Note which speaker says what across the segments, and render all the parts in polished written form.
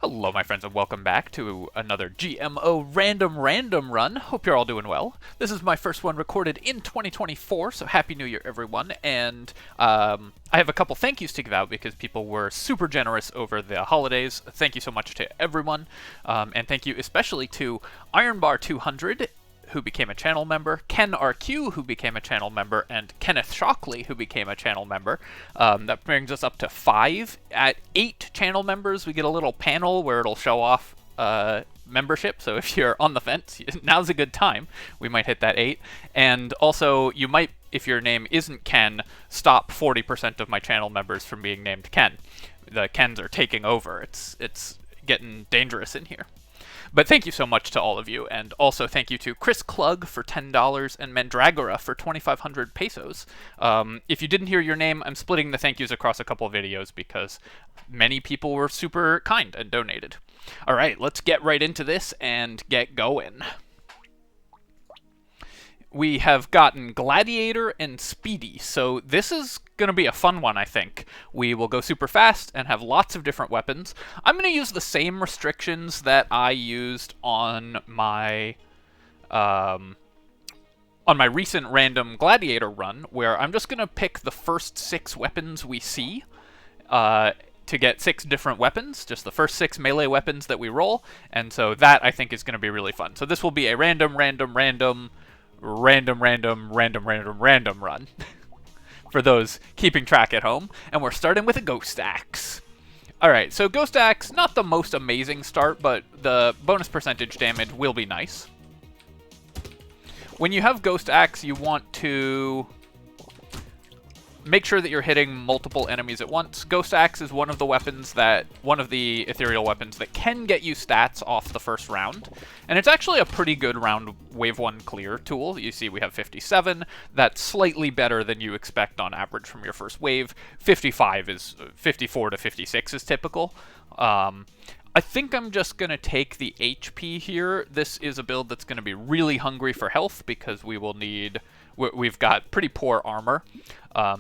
Speaker 1: Hello, my friends, and welcome back to another GMO random run. Hope you're all doing well. This is my first one recorded in 2024, so Happy New Year, everyone. And I have a couple thank yous to give out because people were super generous over the holidays. Thank you so much to everyone, and thank you especially to Ironbar200, who became a channel member, Ken RQ, who became a channel member, and Kenneth Shockley, who became a channel member. That brings us up to 5. At 8 channel members, we get a little panel where it'll show off membership, so if you're on the fence, now's a good time. We might hit that 8. And also, you might, if your name isn't Ken, stop 40% of my channel members from being named Ken. The Kens are taking over. It's getting dangerous in here. But thank you so much to all of you, and also thank you to Chris Klug for $10 and Mandragora for 2,500 pesos. If you didn't hear your name, I'm splitting the thank yous across a couple of videos because many people were super kind and donated. All right, let's get right into this and get going. We have gotten Gladiator and Speedy, so this is going to be a fun one, I think. We will go super fast and have lots of different weapons. I'm going to use the same restrictions that I used on my recent random Gladiator run, where I'm just going to pick the first 6 weapons we see to get 6 different weapons, just the first 6 melee weapons that we roll, and so that, I think, is going to be really fun. So this will be a random run for those keeping track at home. And we're starting with a Ghost Axe. Alright, so Ghost Axe, not the most amazing start, but the bonus percentage damage will be nice. When you have Ghost Axe, you want to make sure that you're hitting multiple enemies at once. Ghost Axe is one of the ethereal weapons that can get you stats off the first round. And it's actually a pretty good round wave 1 clear tool. You see we have 57. That's slightly better than you expect on average from your first wave. 54 to 56 is typical. I think I'm just going to take the HP here. This is a build that's going to be really hungry for health because we've got pretty poor armor.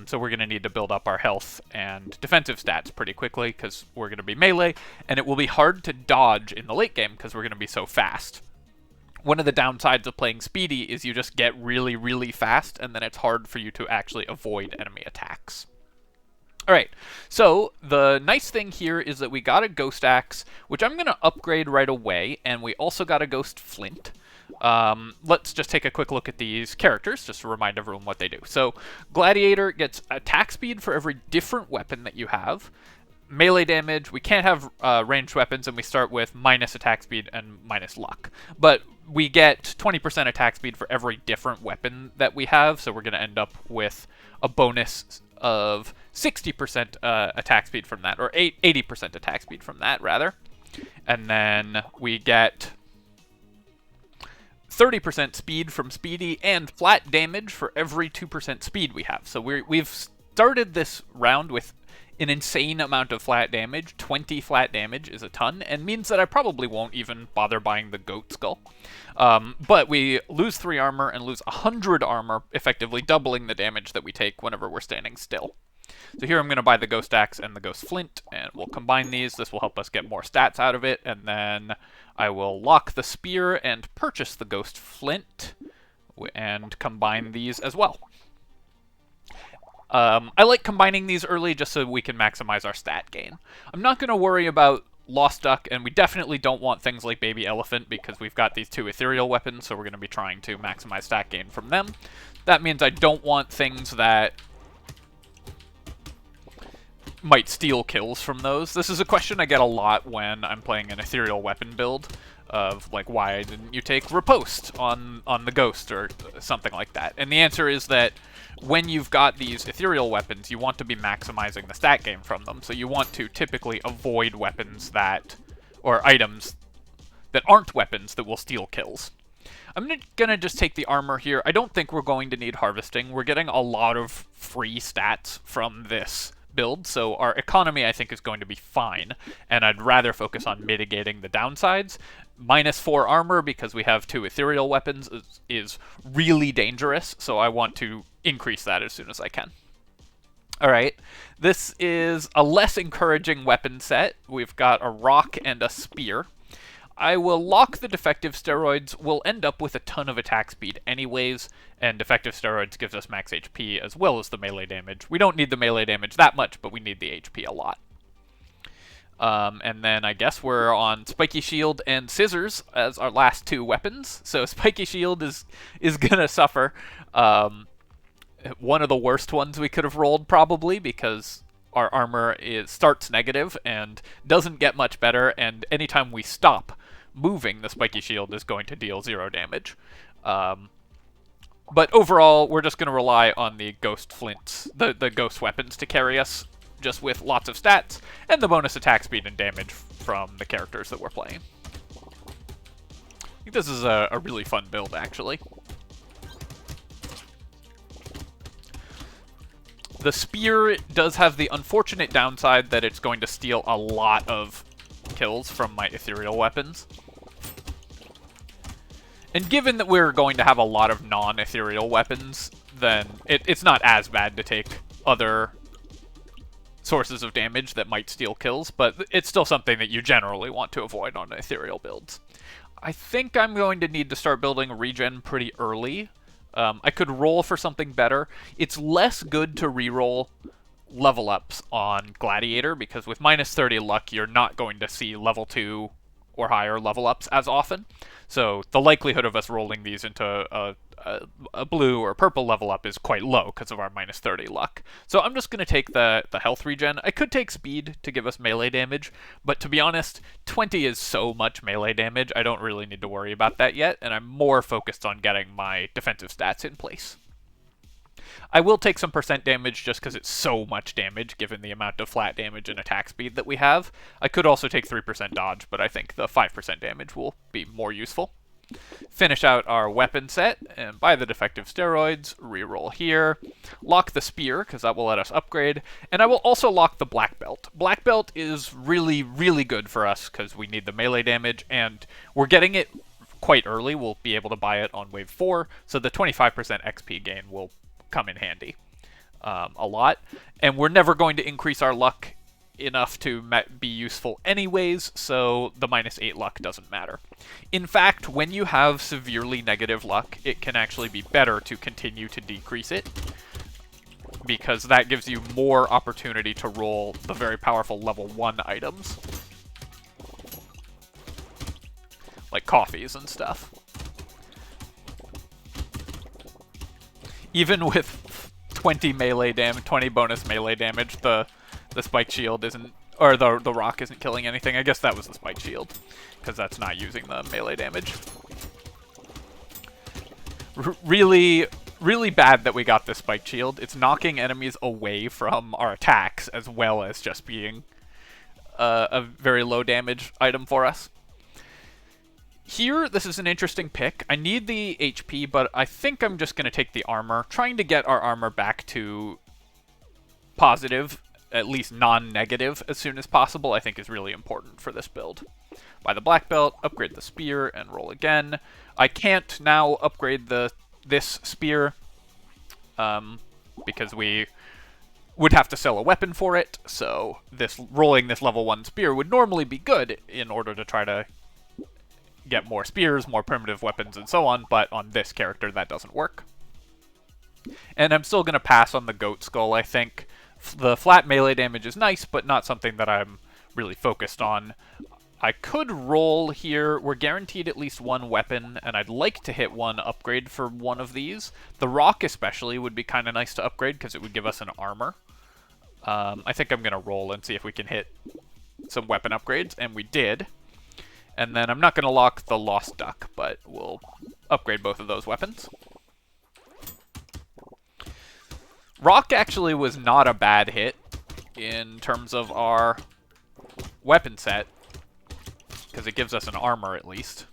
Speaker 1: So we're going to need to build up our health and defensive stats pretty quickly because we're going to be melee, and it will be hard to dodge in the late game because we're going to be so fast. One of the downsides of playing Speedy is you just get really fast, and then it's hard for you to actually avoid enemy attacks. Alright, so the nice thing here is that we got a Ghost Axe, which I'm going to upgrade right away, and we also got a Ghost Flint. Let's just take a quick look at these characters, just to remind everyone what they do. So, Gladiator gets attack speed for every different weapon that you have. Melee damage, we can't have ranged weapons, and we start with minus attack speed and minus luck. But we get 20% attack speed for every different weapon that we have, so we're going to end up with a bonus of 60% attack speed from that, or 80% attack speed from that, rather. And then we get 30% speed from Speedy and flat damage for every 2% speed we have. So we've started this round with an insane amount of flat damage. 20 flat damage is a ton, and means that I probably won't even bother buying the Goat Skull. But we lose 3 armor and lose 100 armor, effectively doubling the damage that we take whenever we're standing still. So here I'm going to buy the Ghost Axe and the Ghost Flint, and we'll combine these. This will help us get more stats out of it, and then I will lock the Spear and purchase the Ghost Flint, and combine these as well. I like combining these early just so we can maximize our stat gain. I'm not going to worry about Lost Duck, and we definitely don't want things like Baby Elephant because we've got these 2 ethereal weapons, so we're going to be trying to maximize stat gain from them. That means I don't want things that might steal kills from those. This is a question I get a lot when I'm playing an ethereal weapon build of, like, why didn't you take Riposte on the Ghost or something like that? And the answer is that when you've got these ethereal weapons, you want to be maximizing the stat gain from them, so you want to typically avoid weapons or items that aren't weapons that will steal kills. I'm gonna just take the armor here. I don't think we're going to need harvesting. We're getting a lot of free stats from this build, so our economy, I think, is going to be fine, and I'd rather focus on mitigating the downsides. Minus 4 armor, because we have 2 ethereal weapons, is really dangerous, so I want to increase that as soon as I can. Alright, this is a less encouraging weapon set. We've got a rock and a spear. I will lock the defective steroids. We'll end up with a ton of attack speed anyways, and defective steroids gives us max HP as well as the melee damage. We don't need the melee damage that much, but we need the HP a lot. And then I guess we're on Spiky Shield and Scissors as our last two weapons. So Spiky Shield is gonna suffer. One of the worst ones we could have rolled, probably, because our armor starts negative and doesn't get much better, and anytime we stop moving, the Spiky Shield is going to deal 0 damage. But overall, we're just going to rely on the Ghost Flints, the Ghost Weapons to carry us, just with lots of stats, and the bonus attack speed and damage from the characters that we're playing. I think this is a really fun build, actually. The spear does have the unfortunate downside that it's going to steal a lot of kills from my ethereal weapons. And given that we're going to have a lot of non-ethereal weapons, then it's not as bad to take other sources of damage that might steal kills, but it's still something that you generally want to avoid on ethereal builds. I think I'm going to need to start building regen pretty early. I could roll for something better. It's less good to reroll level ups on Gladiator, because with minus 30 luck, you're not going to see level 2 or higher level ups as often. So the likelihood of us rolling these into a blue or purple level up is quite low because of our minus 30 luck. So I'm just going to take the health regen. I could take speed to give us melee damage, but to be honest, 20 is so much melee damage, I don't really need to worry about that yet, and I'm more focused on getting my defensive stats in place. I will take some percent damage just because it's so much damage given the amount of flat damage and attack speed that we have. I could also take 3% dodge, but I think the 5% damage will be more useful. Finish out our weapon set, and buy the defective steroids, reroll here, lock the spear, because that will let us upgrade, and I will also lock the black belt. Black belt is really, really good for us, because we need the melee damage, and we're getting it quite early. We'll be able to buy it on wave 4, so the 25% XP gain will come in handy a lot, and we're never going to increase our luck enough to be useful anyways, so the minus 8 luck doesn't matter. In fact, when you have severely negative luck, it can actually be better to continue to decrease it, because that gives you more opportunity to roll the very powerful level 1 items, like coffees and stuff. Even with 20 melee damage, 20 bonus melee damage, the spike shield isn't, or the rock isn't killing anything. I guess that was the spike shield, because that's not using the melee damage. Really, really bad that we got this spike shield. It's knocking enemies away from our attacks, as well as just being a very low damage item for us. Here, this is an interesting pick. I need the HP, but I think I'm just going to take the armor. Trying to get our armor back to positive, at least non-negative, as soon as possible, I think is really important for this build. Buy the black belt, upgrade the spear, and roll again. I can't now upgrade this spear, because we would have to sell a weapon for it, so rolling this level 1 spear would normally be good in order to try to get more spears, more primitive weapons, and so on, but on this character that doesn't work. And I'm still going to pass on the goat skull, I think. The flat melee damage is nice, but not something that I'm really focused on. I could roll here. We're guaranteed at least one weapon, and I'd like to hit one upgrade for one of these. The rock especially would be kind of nice to upgrade, because it would give us an armor. I think I'm going to roll and see if we can hit some weapon upgrades, and we did. And then I'm not going to lock the Lost Duck, but we'll upgrade both of those weapons. Rock actually was not a bad hit in terms of our weapon set, because it gives us an armor at least.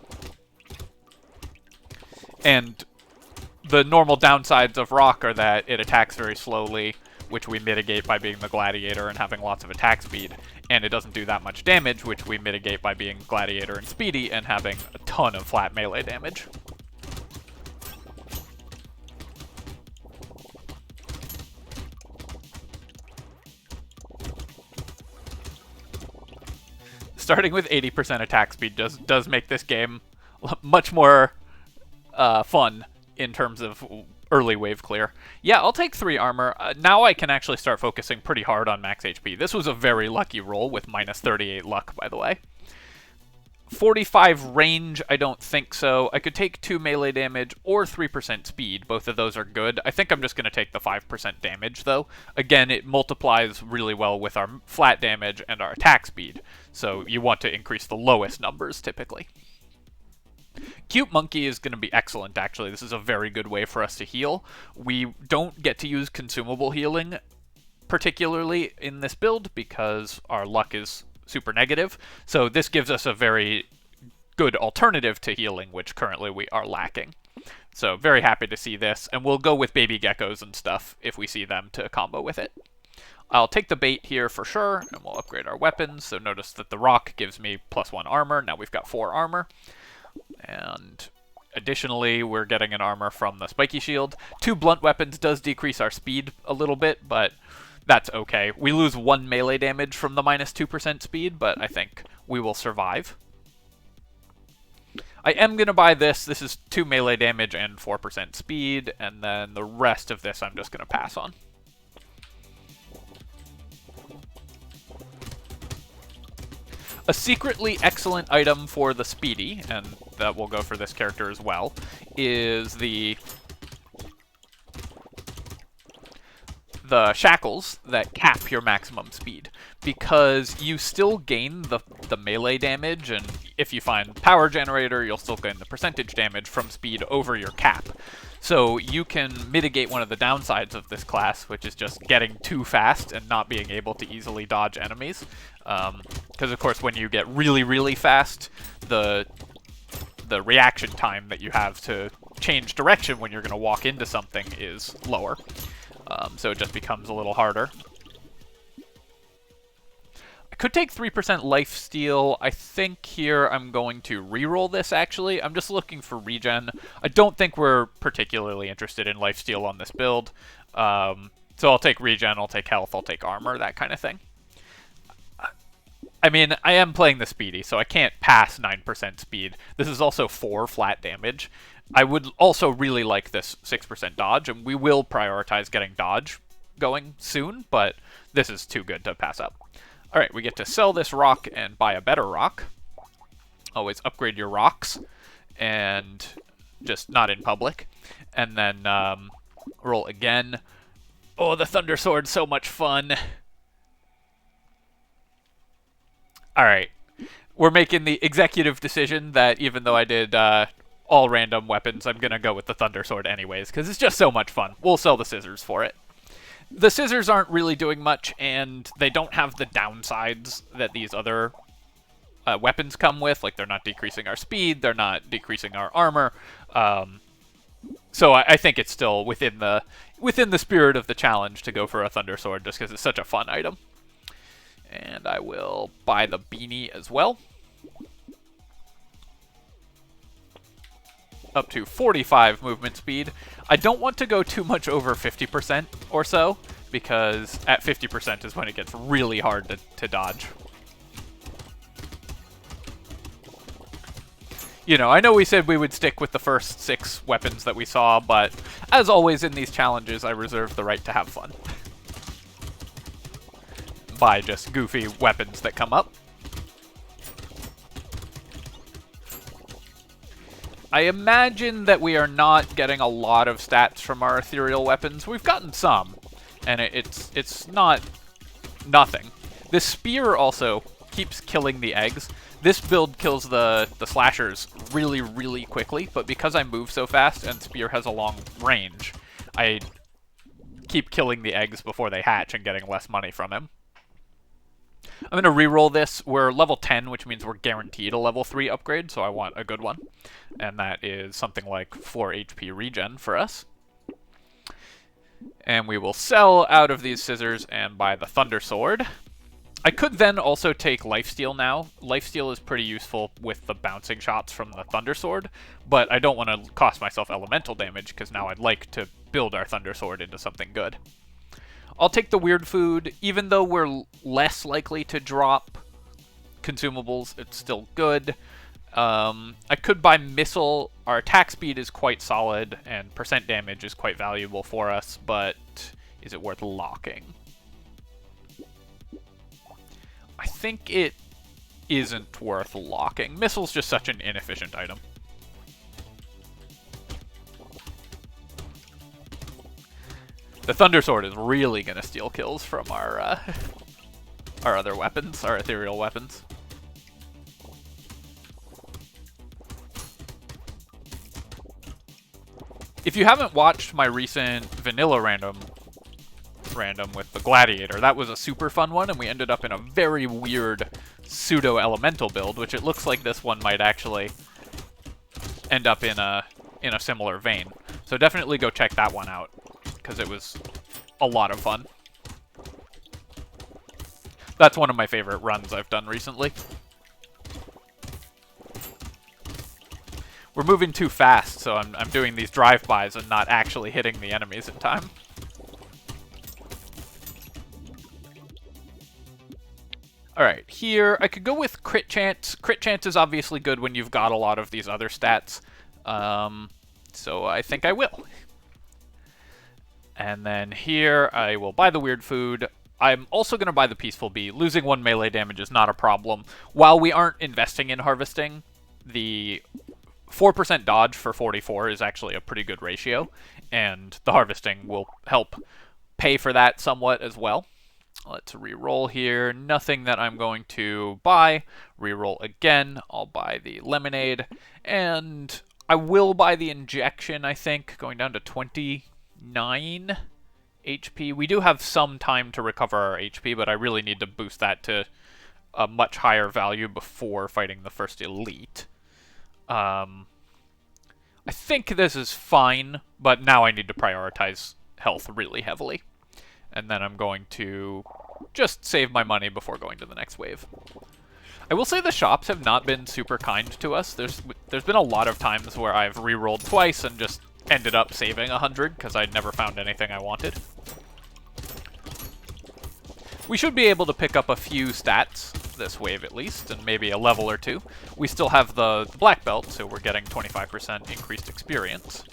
Speaker 1: And the normal downsides of Rock are that it attacks very slowly, which we mitigate by being the Gladiator and having lots of attack speed. And it doesn't do that much damage, which we mitigate by being Gladiator and Speedy and having a ton of flat melee damage. starting with 80% attack speed does make this game much more fun in terms of early wave clear. Yeah, I'll take 3 armor. Now I can actually start focusing pretty hard on max HP. This was a very lucky roll with minus 38 luck, by the way. 45 range, I don't think so. I could take 2 melee damage or 3% speed. Both of those are good. I think I'm just going to take the 5% damage, though. Again, it multiplies really well with our flat damage and our attack speed. So you want to increase the lowest numbers, typically. Cute Monkey is going to be excellent, actually. This is a very good way for us to heal. We don't get to use consumable healing, particularly in this build, because our luck is super negative, so this gives us a very good alternative to healing, which currently we are lacking. So very happy to see this, and we'll go with baby geckos and stuff if we see them to combo with it. I'll take the bait here for sure, and we'll upgrade our weapons. So notice that the rock gives me +1 armor. Now we've got 4 armor. And additionally, we're getting an armor from the spiky shield. 2 blunt weapons does decrease our speed a little bit, but that's okay. We lose 1 melee damage from the minus 2% speed, but I think we will survive. I am going to buy this. This is 2 melee damage and 4% speed, and then the rest of this I'm just going to pass on. A secretly excellent item for the Speedy, and that will go for this character as well, is the shackles that cap your maximum speed, because you still gain the melee damage, and if you find power generator, you'll still gain the percentage damage from speed over your cap. So you can mitigate one of the downsides of this class, which is just getting too fast and not being able to easily dodge enemies. Because of course when you get really, really fast, the reaction time that you have to change direction when you're going to walk into something is lower. So it just becomes a little harder. I could take 3% lifesteal. I think here I'm going to reroll this, actually. I'm just looking for regen. I don't think we're particularly interested in lifesteal on this build. So I'll take regen, I'll take health, I'll take armor, that kind of thing. I mean, I am playing the Speedy, so I can't pass 9% speed. This is also 4 flat damage. I would also really like this 6% dodge, and we will prioritize getting dodge going soon, but this is too good to pass up. Alright, we get to sell this rock and buy a better rock. Always upgrade your rocks, and just not in public. And then roll again. Oh, the Thunder Sword's so much fun. Alright, we're making the executive decision that even though I did all random weapons, I'm going to go with the Thunder Sword anyways, because it's just so much fun. We'll sell the scissors for it. The scissors aren't really doing much, and they don't have the downsides that these other weapons come with. Like, they're not decreasing our speed, they're not decreasing our armor. So I think it's still within the spirit of the challenge to go for a Thunder Sword, just because it's such a fun item. And I will buy the beanie as well. Up to 45 movement speed. I don't want to go too much over 50% or so, because at 50% is when it gets really hard to dodge. You know, I know we said we would stick with the first 6 weapons that we saw, but as always in these challenges, I reserve the right to have fun. By just goofy weapons that come up. I imagine that we are not getting a lot of stats from our ethereal weapons. We've gotten some, and it's not nothing. This spear also keeps killing the eggs. This build kills the slashers really, really quickly, but because I move so fast and spear has a long range, I keep killing the eggs before they hatch and getting less money from him. I'm going to reroll this. We're level 10, which means we're guaranteed a level 3 upgrade, so I want a good one. And that is something like 4 HP regen for us. And we will sell out of these scissors and buy the Thunder Sword. I could then also take Lifesteal now. Lifesteal is pretty useful with the bouncing shots from the Thunder Sword, but I don't want to cost myself elemental damage, because now I'd like to build our Thunder Sword into something good. I'll take the weird food, even though we're less likely to drop consumables, it's still good. I could buy missile. Our attack speed is quite solid, and percent damage is quite valuable for us, but is it worth locking? I think it isn't worth locking. Missile's just such an inefficient item. The Thunder Sword is really going to steal kills from our other weapons, our ethereal weapons. If you haven't watched my recent vanilla random with the Gladiator, that was a super fun one, and we ended up in a very weird pseudo-elemental build, which it looks like this one might actually end up in a similar vein. So definitely go check that one out, because it was a lot of fun. That's one of my favorite runs I've done recently. We're moving too fast, so I'm doing these drive-bys and not actually hitting the enemies in time. Alright, here I could go with crit chance. Crit chance is obviously good when you've got a lot of these other stats. So I think I will. And then here I will buy the weird food. I'm also going to buy the Peaceful Bee. Losing 1 melee damage is not a problem. While we aren't investing in harvesting, the 4% dodge for 44 is actually a pretty good ratio, and the harvesting will help pay for that somewhat as well. Let's re-roll here. Nothing that I'm going to buy. Re-roll again. I'll buy the lemonade, and I will buy the injection, I think, going down to 29 HP. We do have some time to recover our HP, but I really need to boost that to a much higher value before fighting the first elite. I think this is fine, but now I need to prioritize health really heavily. And then I'm going to just save my money before going to the next wave. I will say the shops have not been super kind to us. There's been a lot of times where I've re-rolled twice and just ended up saving 100 because I'd never found anything I wanted. We should be able to pick up a few stats this wave at least, and maybe a level or two. We still have the black belt, so we're getting 25% increased experience.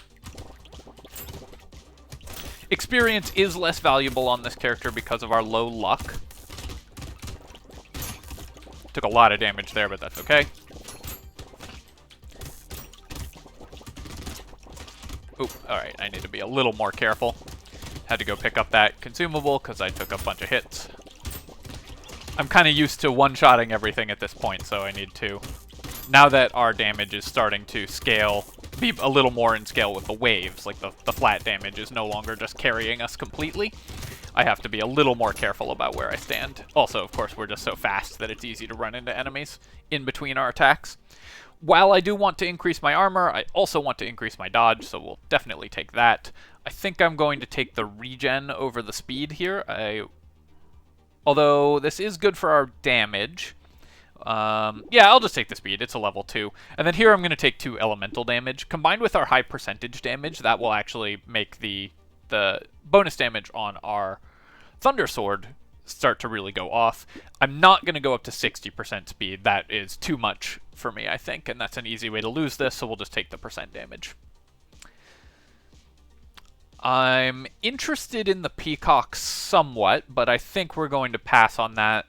Speaker 1: Experience is less valuable on this character because of our low luck. Took a lot of damage there, but that's okay. Oop, alright, I need to be a little more careful. Had to go pick up that consumable because I took a bunch of hits. I'm kind of used to one-shotting everything at this point, so I need to, now that our damage is starting to scale, be a little more in scale with the waves, like the flat damage is no longer just carrying us completely. I have to be a little more careful about where I stand. Also, of course, we're just so fast that it's easy to run into enemies in between our attacks. While I do want to increase my armor, I also want to increase my dodge, so we'll definitely take that. I think I'm going to take the regen over the speed here. Although this is good for our damage. Yeah, I'll just take the speed. It's a level 2. And then here I'm going to take 2 elemental damage. Combined with our high percentage damage, that will actually make the bonus damage on our Thunder Sword start to really go off. I'm not going to go up to 60% speed. That is too much for me, I think, and that's an easy way to lose this, so we'll just take the percent damage. I'm interested in the Peacock somewhat, but I think we're going to pass on that.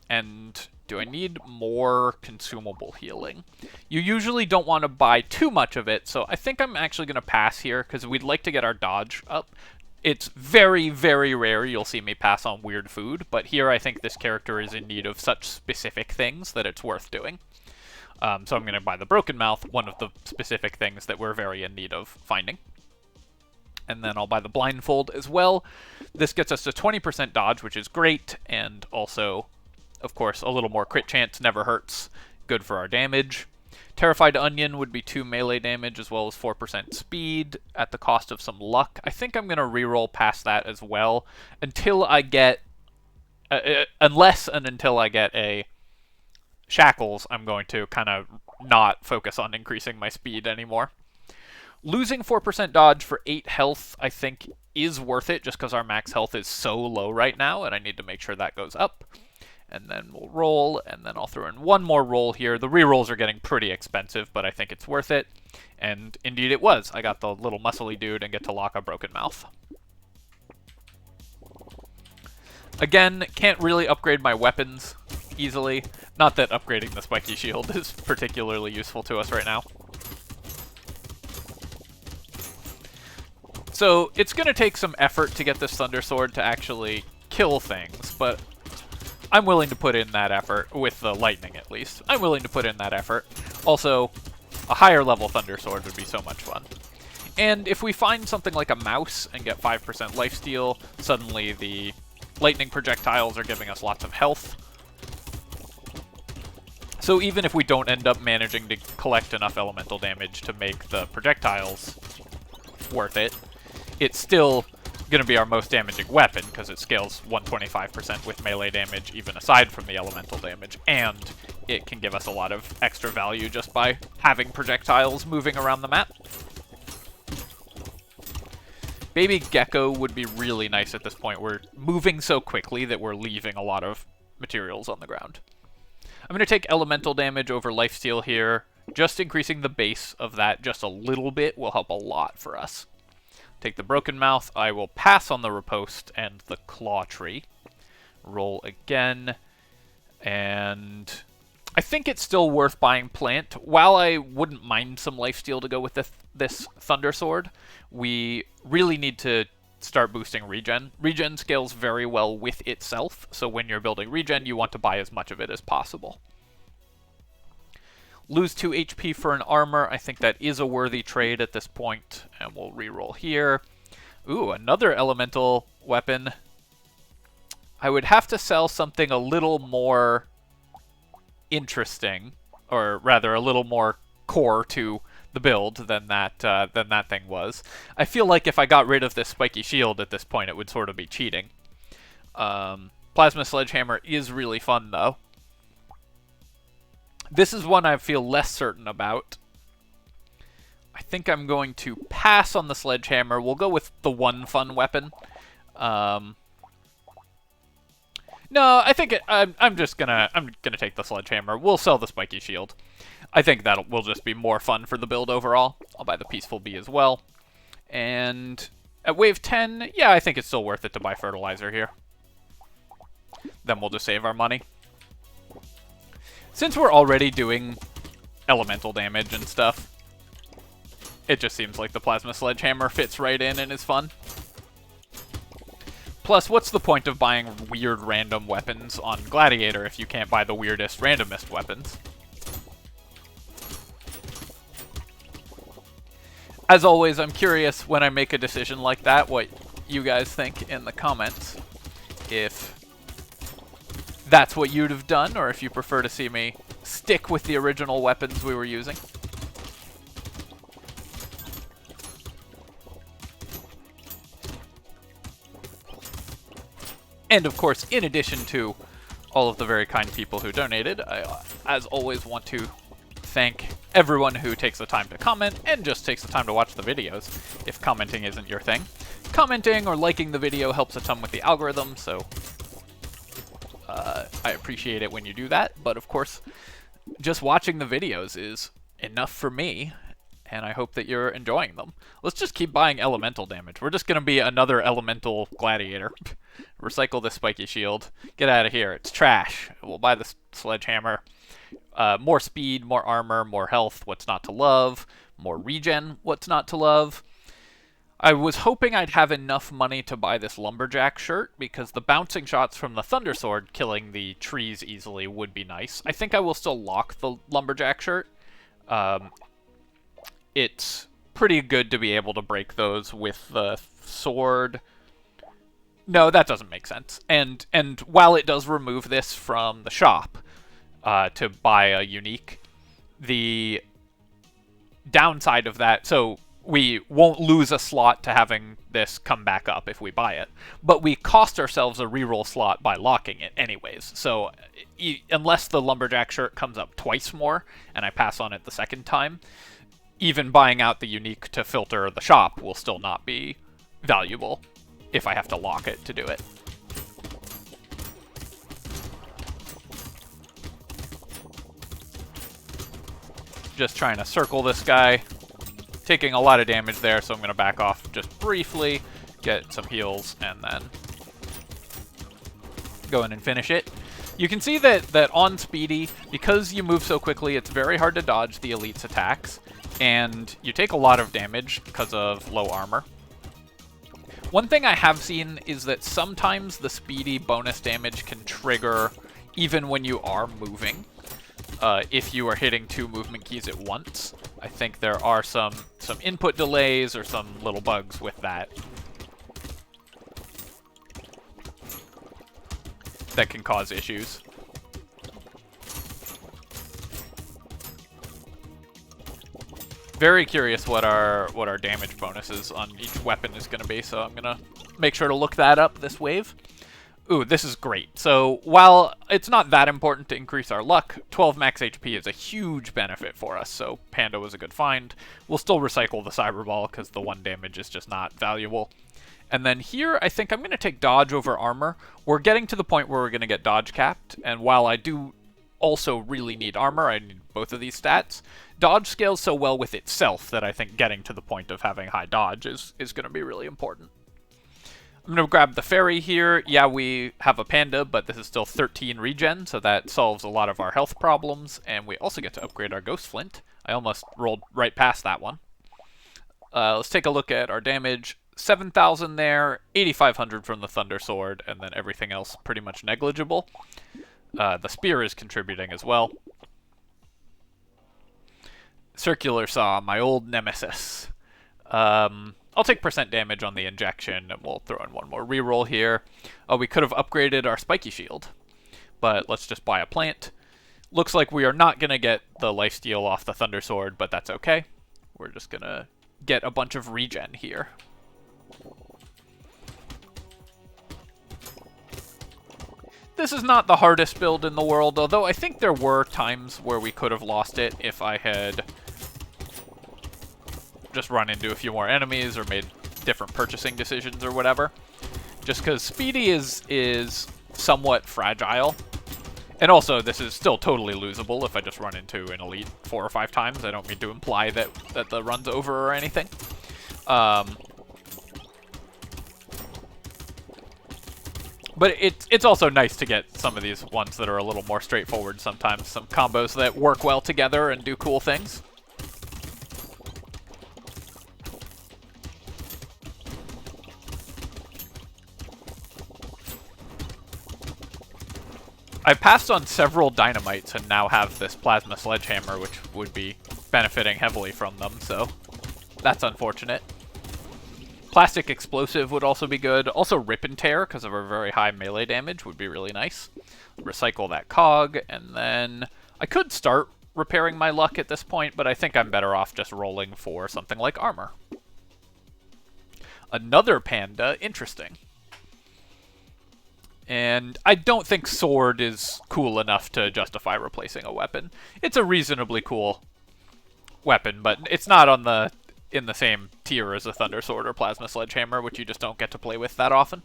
Speaker 1: And do I need more consumable healing? You usually don't want to buy too much of it, so I think I'm actually going to pass here, because we'd like to get our dodge up. It's very, very rare you'll see me pass on weird food, but here I think this character is in need of such specific things that it's worth doing. So I'm going to buy the Broken Mouth, one of the specific things that we're very in need of finding. And then I'll buy the Blindfold as well. This gets us to 20% dodge, which is great, and also, of course, a little more crit chance never hurts. Good for our damage. Terrified Onion would be 2 melee damage as well as 4% speed at the cost of some luck. I think I'm going to reroll past that as well until I get... unless and until I get a Shackles, I'm going to kind of not focus on increasing my speed anymore. Losing 4% dodge for 8 health, I think, is worth it just because our max health is so low right now, and I need to make sure that goes up. and then we'll roll, and then I'll throw in one more roll here. The rerolls are getting pretty expensive, but I think it's worth it. And indeed it was. I got the little muscly dude and get to lock a broken mouth. Again, can't really upgrade my weapons easily. Not that upgrading the spiky shield is particularly useful to us right now. So it's going to take some effort to get this Thunder Sword to actually kill things, but I'm willing to put in that effort, with the lightning at least. I'm willing to put in that effort. Also, a higher level Thunder Sword would be so much fun. And if we find something like a mouse and get 5% lifesteal, suddenly the lightning projectiles are giving us lots of health. So even if we don't end up managing to collect enough elemental damage to make the projectiles worth it, it's still going to be our most damaging weapon, because it scales 125% with melee damage, even aside from the elemental damage, and it can give us a lot of extra value just by having projectiles moving around the map. Baby Gecko would be really nice at this point. We're moving so quickly that we're leaving a lot of materials on the ground. I'm going to take elemental damage over lifesteal here. Just increasing the base of that just a little bit will help a lot for us. Take the broken mouth. I will pass on the riposte and the claw tree. Roll again. And I think it's still worth buying plant. While I wouldn't mind some lifesteal to go with this Thunder Sword, we really need to start boosting regen. Regen scales very well with itself, so when you're building regen, you want to buy as much of it as possible. Lose 2 HP for an armor. I think that is a worthy trade at this point, and we'll reroll here. Ooh, another elemental weapon. I would have to sell something a little more interesting, or rather a little more core to the build than that thing was. I feel like if I got rid of this spiky shield at this point, it would sort of be cheating. Plasma Sledgehammer is really fun, though. This is one I feel less certain about. I think I'm going to pass on the Sledgehammer. We'll go with the one fun weapon. No, I think I'm gonna take the Sledgehammer. We'll sell the spiky shield. I think that will just be more fun for the build overall. I'll buy the Peaceful Bee as well. And at wave 10, yeah, I think it's still worth it to buy fertilizer here. Then we'll just save our money. Since we're already doing elemental damage and stuff, it just seems like the Plasma Sledgehammer fits right in and is fun. Plus, what's the point of buying weird random weapons on Gladiator if you can't buy the weirdest, randomest weapons? As always, I'm curious when I make a decision like that what you guys think in the comments. If that's what you'd have done, or if you prefer to see me stick with the original weapons we were using. And of course, in addition to all of the very kind people who donated, I, as always, want to thank everyone who takes the time to comment and just takes the time to watch the videos, if commenting isn't your thing. Commenting or liking the video helps a ton with the algorithm, so I appreciate it when you do that. But of course, just watching the videos is enough for me, and I hope that you're enjoying them. Let's just keep buying elemental damage. We're just going to be another elemental gladiator. Recycle this spiky shield. Get out of here. It's trash. We'll buy the sledgehammer. More speed, more armor, more health. What's not to love? More regen. What's not to love? I was hoping I'd have enough money to buy this lumberjack shirt, because the bouncing shots from the Thunder Sword killing the trees easily would be nice. I think I will still lock the lumberjack shirt. It's pretty good to be able to break those with the sword. No, that doesn't make sense. And while it does remove this from the shop to buy a unique, the downside of that, so we won't lose a slot to having this come back up if we buy it, but we cost ourselves a reroll slot by locking it anyways. So unless the lumberjack shirt comes up twice more and I pass on it the second time, even buying out the unique to filter the shop will still not be valuable if I have to lock it to do it. Just trying to circle this guy. Taking a lot of damage there, so I'm going to back off just briefly, get some heals, and then go in and finish it. You can see that on Speedy, because you move so quickly, it's very hard to dodge the elite's attacks, and you take a lot of damage because of low armor. One thing I have seen is that sometimes the Speedy bonus damage can trigger even when you are moving, if you are hitting 2 movement keys at once. I think there are some input delays or some little bugs with that that can cause issues. Very curious what our damage bonuses on each weapon is going to be, so I'm going to make sure to look that up this wave. Ooh, this is great. So while it's not that important to increase our luck, 12 max HP is a huge benefit for us, so Panda was a good find. We'll still recycle the Cyber Ball because the 1 damage is just not valuable. And then here, I think I'm going to take dodge over armor. We're getting to the point where we're going to get dodge capped, and while I do also really need armor, I need both of these stats, dodge scales so well with itself that I think getting to the point of having high dodge is going to be really important. I'm going to grab the fairy here. Yeah, we have a panda, but this is still 13 regen, so that solves a lot of our health problems, and we also get to upgrade our ghost flint. I almost rolled right past that one. Let's take a look at our damage. 7,000 there, 8,500 from the Thunder Sword, and then everything else pretty much negligible. The spear is contributing as well. Circular Saw, my old nemesis. I'll take percent damage on the injection, and we'll throw in one more reroll here. Oh, we could have upgraded our spiky shield, but let's just buy a plant. Looks like we are not going to get the lifesteal off the Thunder Sword, but that's okay. We're just going to get a bunch of regen here. This is not the hardest build in the world, although I think there were times where we could have lost it if I had just run into a few more enemies or made different purchasing decisions or whatever. Just because Speedy is somewhat fragile. And also, this is still totally losable if I just run into an elite 4 or 5 times. I don't mean to imply that the run's over or anything. But it's also nice to get some of these ones that are a little more straightforward sometimes. Some combos that work well together and do cool things. I've passed on several dynamites and now have this plasma sledgehammer, which would be benefiting heavily from them, so that's unfortunate. Plastic explosive would also be good. Also rip and tear, because of our very high melee damage, would be really nice. Recycle that cog, and then I could start repairing my luck at this point, but I think I'm better off just rolling for something like armor. Another panda, interesting. And I don't think sword is cool enough to justify replacing a weapon. It's a reasonably cool weapon, but it's not in the same tier as a Thunder Sword or Plasma Sledgehammer, which you just don't get to play with that often.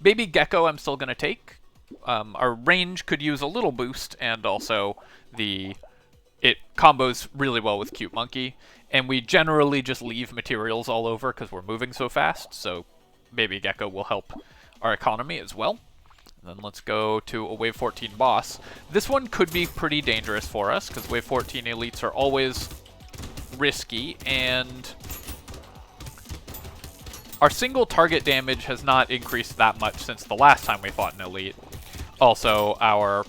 Speaker 1: Baby Gecko I'm still going to take. Our range could use a little boost, and also it combos really well with Cute Monkey. And we generally just leave materials all over because we're moving so fast, so Baby Gecko will help our economy as well. And then let's go to a Wave 14 boss. This one could be pretty dangerous for us, because Wave 14 elites are always risky, and our single target damage has not increased that much since the last time we fought an elite. Also, our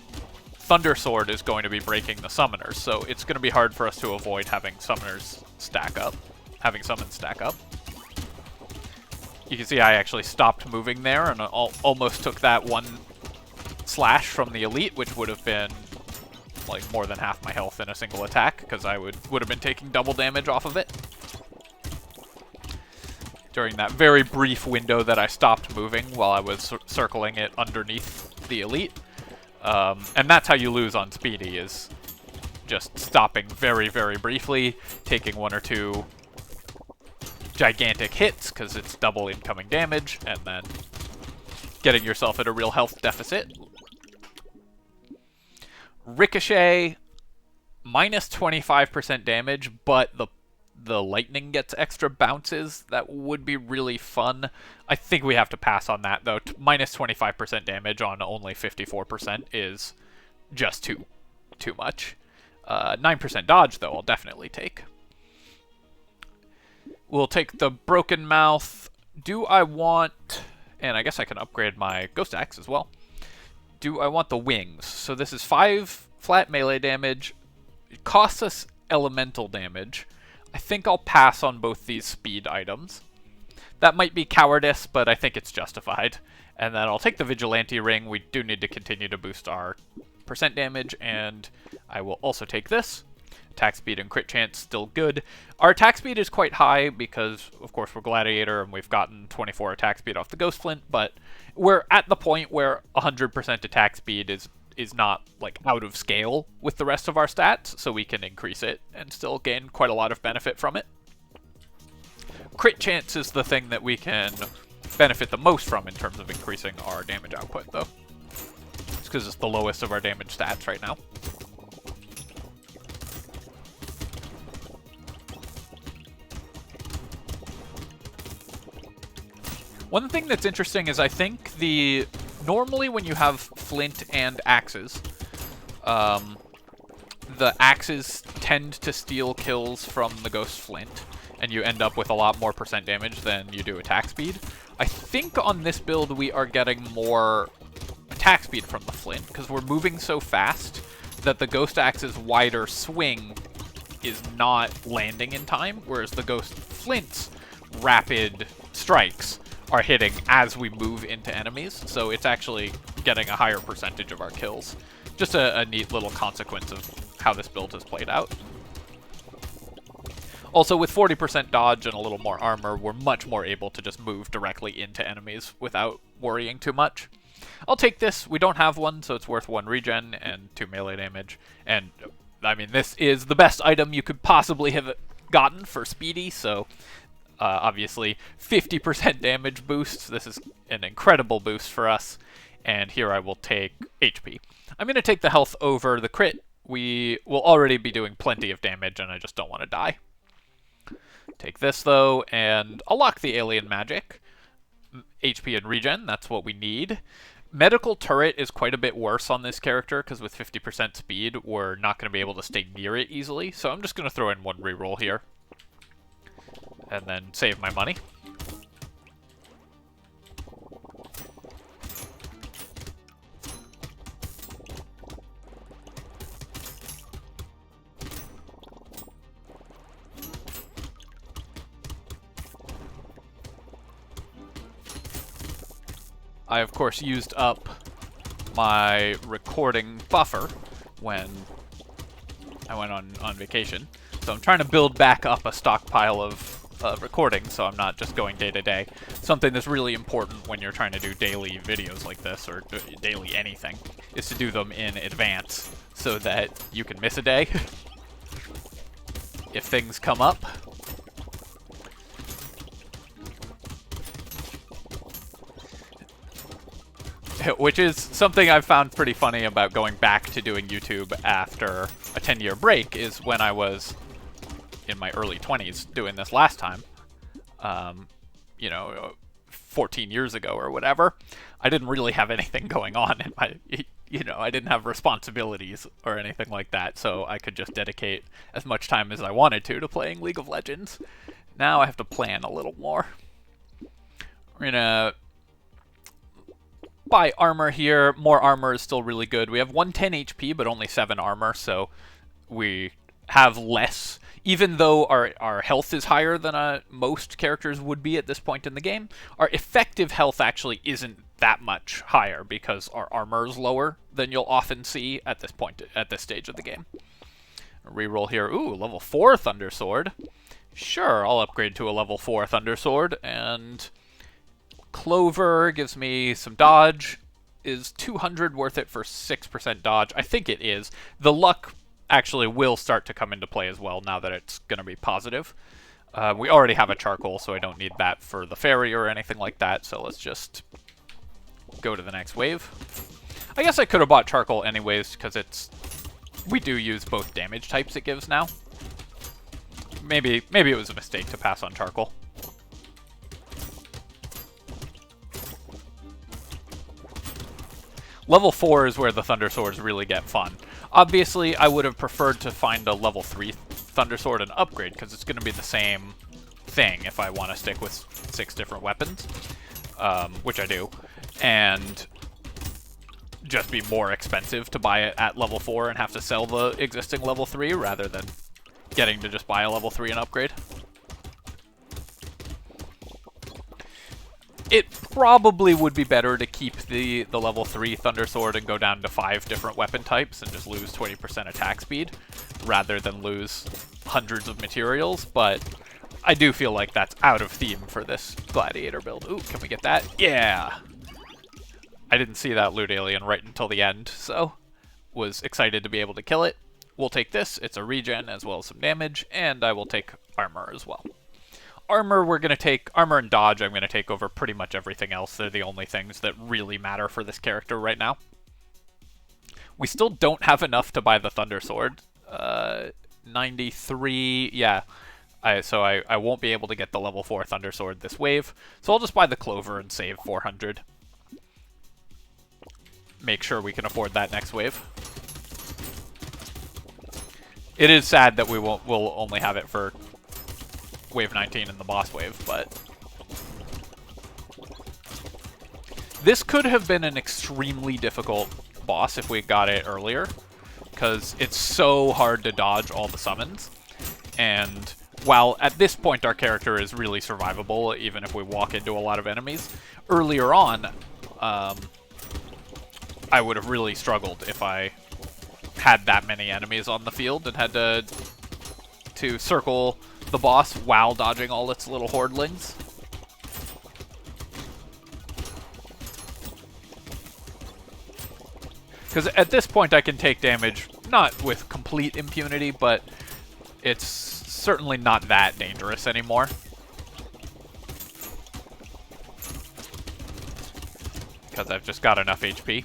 Speaker 1: Thunder Sword is going to be breaking the summoners, so it's going to be hard for us to avoid having summons stack up. You can see I actually stopped moving there and almost took that one slash from the elite, which would have been like more than half my health in a single attack, because I would have been taking double damage off of it during that very brief window that I stopped moving while I was circling it underneath the elite. And that's how you lose on Speedy, is just stopping very, very briefly, taking 1 or 2 gigantic hits, because it's double incoming damage, and then getting yourself at a real health deficit. Ricochet minus 25% damage, but the lightning gets extra bounces. That would be really fun. I think we have to pass on that, though. Minus 25% damage on only 54% is just too much. 9% dodge, though, I'll definitely take. We'll take the Broken Mouth. Do I want... And I guess I can upgrade my Ghost Axe as well. Do I want the Wings? So this is 5 flat melee damage. It costs us elemental damage. I think I'll pass on both these speed items. That might be cowardice, but I think it's justified. And then I'll take the Vigilante Ring. We do need to continue to boost our percent damage, and I will also take this. Attack speed and crit chance, still good. Our attack speed is quite high because, of course, we're Gladiator and we've gotten 24 attack speed off the Ghost Flint, but we're at the point where 100% attack speed is not, like, out of scale with the rest of our stats, so we can increase it and still gain quite a lot of benefit from it. Crit chance is the thing that we can benefit the most from in terms of increasing our damage output, though. It's because it's the lowest of our damage stats right now. One thing that's interesting is I think normally when you have flint and axes, the axes tend to steal kills from the Ghost Flint, and you end up with a lot more percent damage than you do attack speed. I think on this build we are getting more attack speed from the flint, because we're moving so fast that the Ghost Axe's wider swing is not landing in time, whereas the Ghost Flint's rapid strikes are hitting as we move into enemies, so it's actually getting a higher percentage of our kills. Just a neat little consequence of how this build has played out. Also, with 40% dodge and a little more armor, we're much more able to just move directly into enemies without worrying too much. I'll take this. We don't have one, so it's worth 1 regen and 2 melee damage. And, I mean, this is the best item you could possibly have gotten for Speedy, so... obviously, 50% damage boost. This is an incredible boost for us. And here I will take HP. I'm going to take the health over the crit. We will already be doing plenty of damage, and I just don't want to die. Take this, though, and I'll lock the alien magic. HP and regen, that's what we need. Medical turret is quite a bit worse on this character, because with 50% speed, we're not going to be able to stay near it easily. So I'm just going to throw in 1 reroll here. And then save my money. I, of course, used up my recording buffer when I went on vacation. So I'm trying to build back up a stockpile of recording, so I'm not just going day to day. Something that's really important when you're trying to do daily videos like this, or daily anything, is to do them in advance so that you can miss a day if things come up. Which is something I've found pretty funny about going back to doing YouTube after a 10-year break, is when I was in my early 20s doing this last time, you know, 14 years ago or whatever, I didn't really have anything going on in my, you know, I didn't have responsibilities or anything like that, so I could just dedicate as much time as I wanted to playing League of Legends. Now I have to plan a little more. We're gonna buy armor here. More armor is still really good. We have 110 HP, but only 7 armor, so we have less. Even though our health is higher than most characters would be at this point in the game, our effective health actually isn't that much higher because our armor is lower than you'll often see at this point, at this stage of the game. Reroll here. Ooh, level 4 Thundersword. Sure, I'll upgrade to a level 4 Thundersword, and Clover gives me some dodge. Is 200 worth it for 6% dodge? I think it is. The luck actually will start to come into play as well now that it's going to be positive. We already have a charcoal, so I don't need that for the fairy or anything like that, so let's just go to the next wave. I guess I could have bought charcoal anyways, because it's We do use both damage types it gives now. Maybe it was a mistake to pass on charcoal. Level 4 is where the Thunder Swords really get fun. Obviously, I would have preferred to find a level 3 Thunder Sword and upgrade, because it's going to be the same thing if I want to stick with 6 different weapons, which I do, and just be more expensive to buy it at level 4 and have to sell the existing level 3 rather than getting to just buy a level 3 and upgrade. It probably would be better to keep the level 3 Thunder Sword and go down to 5 different weapon types and just lose 20% attack speed, rather than lose hundreds of materials, but I do feel like that's out of theme for this Gladiator build. Ooh, can we get that? Yeah! I didn't see that loot alien right until the end, so was excited to be able to kill it. We'll take this, it's a regen as well as some damage, and I will take armor as well. Armor, we're going to take... Armor and dodge, I'm going to take over pretty much everything else. They're the only things that really matter for this character right now. We still don't have enough to buy the Thunder Sword. 93... Yeah. So I won't be able to get the level 4 Thunder Sword this wave. So I'll just buy the Clover and save 400. Make sure we can afford that next wave. It is sad that we'll only have it for wave 19 in the boss wave, but this could have been an extremely difficult boss if we got it earlier, because it's so hard to dodge all the summons, and while at this point our character is really survivable even if we walk into a lot of enemies, earlier on I would have really struggled if I had that many enemies on the field and had to circle the boss while dodging all its little hordlings. Because at this point I can take damage, not with complete impunity, but it's certainly not that dangerous anymore. Because I've just got enough HP.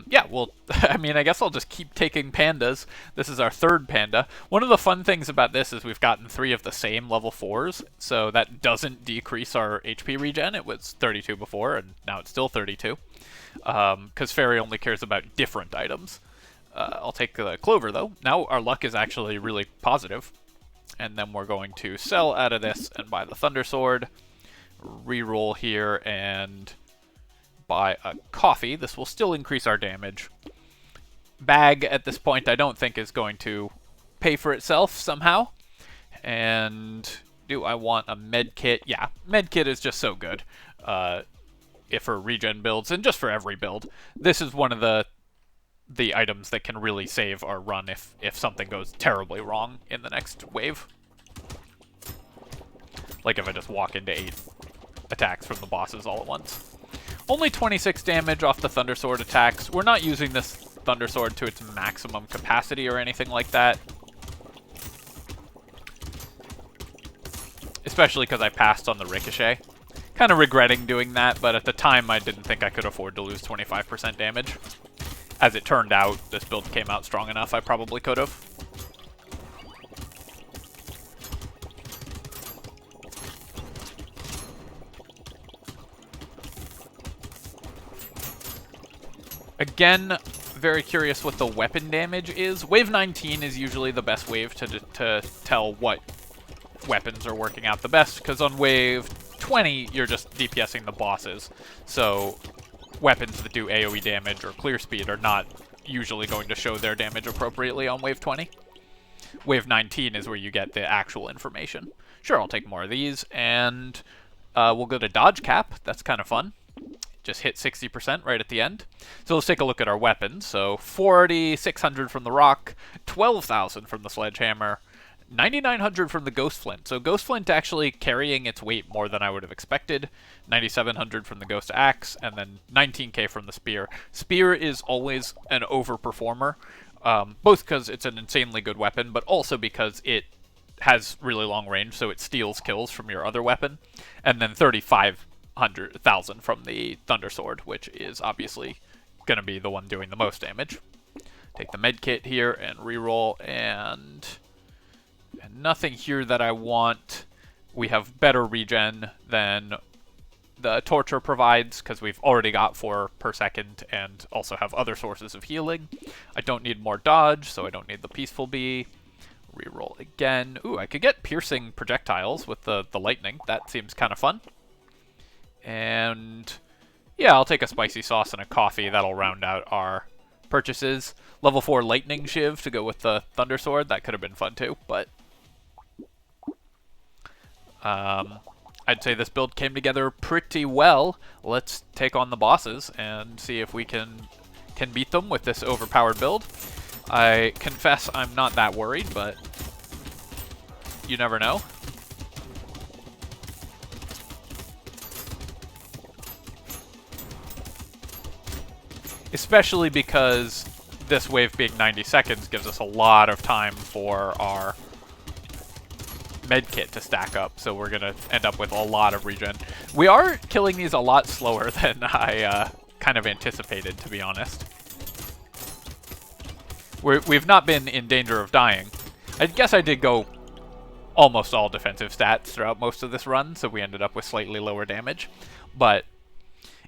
Speaker 1: Yeah, well, I mean, I guess I'll just keep taking pandas. This is our third panda. One of the fun things about this is we've gotten 3 of the same level 4s, so that doesn't decrease our HP regen. It was 32 before, and now it's still 32. Because Fairy only cares about different items. I'll take the Clover, though. Now our luck is actually really positive. And then we're going to sell out of this and buy the Thunder Sword. Reroll here and buy a coffee. This will still increase our damage. Bag at this point I don't think is going to pay for itself somehow. And do I want a med kit? Yeah, med kit is just so good. If for regen builds and just for every build. This is one of the items that can really save our run if something goes terribly wrong in the next wave. Like if I just walk into 8 attacks from the bosses all at once. Only 26 damage off the Thunder Sword attacks. We're not using this Thunder Sword to its maximum capacity or anything like that. Especially because I passed on the Ricochet. Kind of regretting doing that, but at the time I didn't think I could afford to lose 25% damage. As it turned out, this build came out strong enough, I probably could have. Again, very curious what the weapon damage is. Wave 19 is usually the best wave to tell what weapons are working out the best, because on wave 20, you're just DPSing the bosses. So weapons that do AoE damage or clear speed are not usually going to show their damage appropriately on wave 20. Wave 19 is where you get the actual information. Sure, I'll take more of these, and we'll go to dodge cap. That's kind of fun. Just hit 60% right at the end. So let's take a look at our weapons. So 4,600 from the rock, 12,000 from the sledgehammer, 9,900 from the ghost flint. So ghost flint actually carrying its weight more than I would have expected. 9,700 from the ghost axe, and then 19k from the spear. Spear is always an overperformer, both because it's an insanely good weapon, but also because it has really long range, so it steals kills from your other weapon. And then 35,000 from the Thunder Sword, which is obviously going to be the one doing the most damage. Take the med kit here and reroll, and nothing here that I want. We have better regen than the torture provides because we've already got 4 per second and also have other sources of healing. I don't need more dodge, so I don't need the peaceful bee. Reroll again. Ooh, I could get piercing projectiles with the lightning. That seems kind of fun. And yeah, I'll take a spicy sauce and a coffee. That'll round out our purchases. Level 4 lightning shiv to go with the thunder sword. That could have been fun too, but I'd say this build came together pretty well. Let's take on the bosses and see if we can beat them with this overpowered build. I confess I'm not that worried, but you never know. Especially because this wave being 90 seconds gives us a lot of time for our medkit to stack up, so we're gonna end up with a lot of regen. We are killing these a lot slower than I kind of anticipated, to be honest. We've not been in danger of dying. I guess I did go almost all defensive stats throughout most of this run, so we ended up with slightly lower damage. But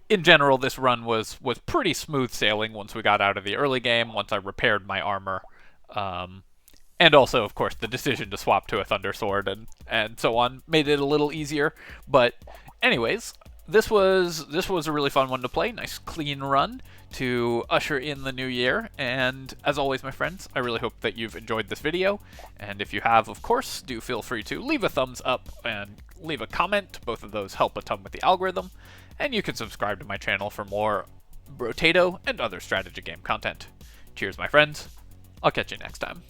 Speaker 1: in general, this run was pretty smooth sailing once we got out of the early game, once I repaired my armor. And also, of course, the decision to swap to a Thunder Sword and so on made it a little easier. But anyways, this was a really fun one to play. Nice clean run to usher in the new year. And as always, my friends, I really hope that you've enjoyed this video. And if you have, of course, do feel free to leave a thumbs up and leave a comment. Both of those help a ton with the algorithm. And you can subscribe to my channel for more Brotato and other strategy game content. Cheers, my friends. I'll catch you next time.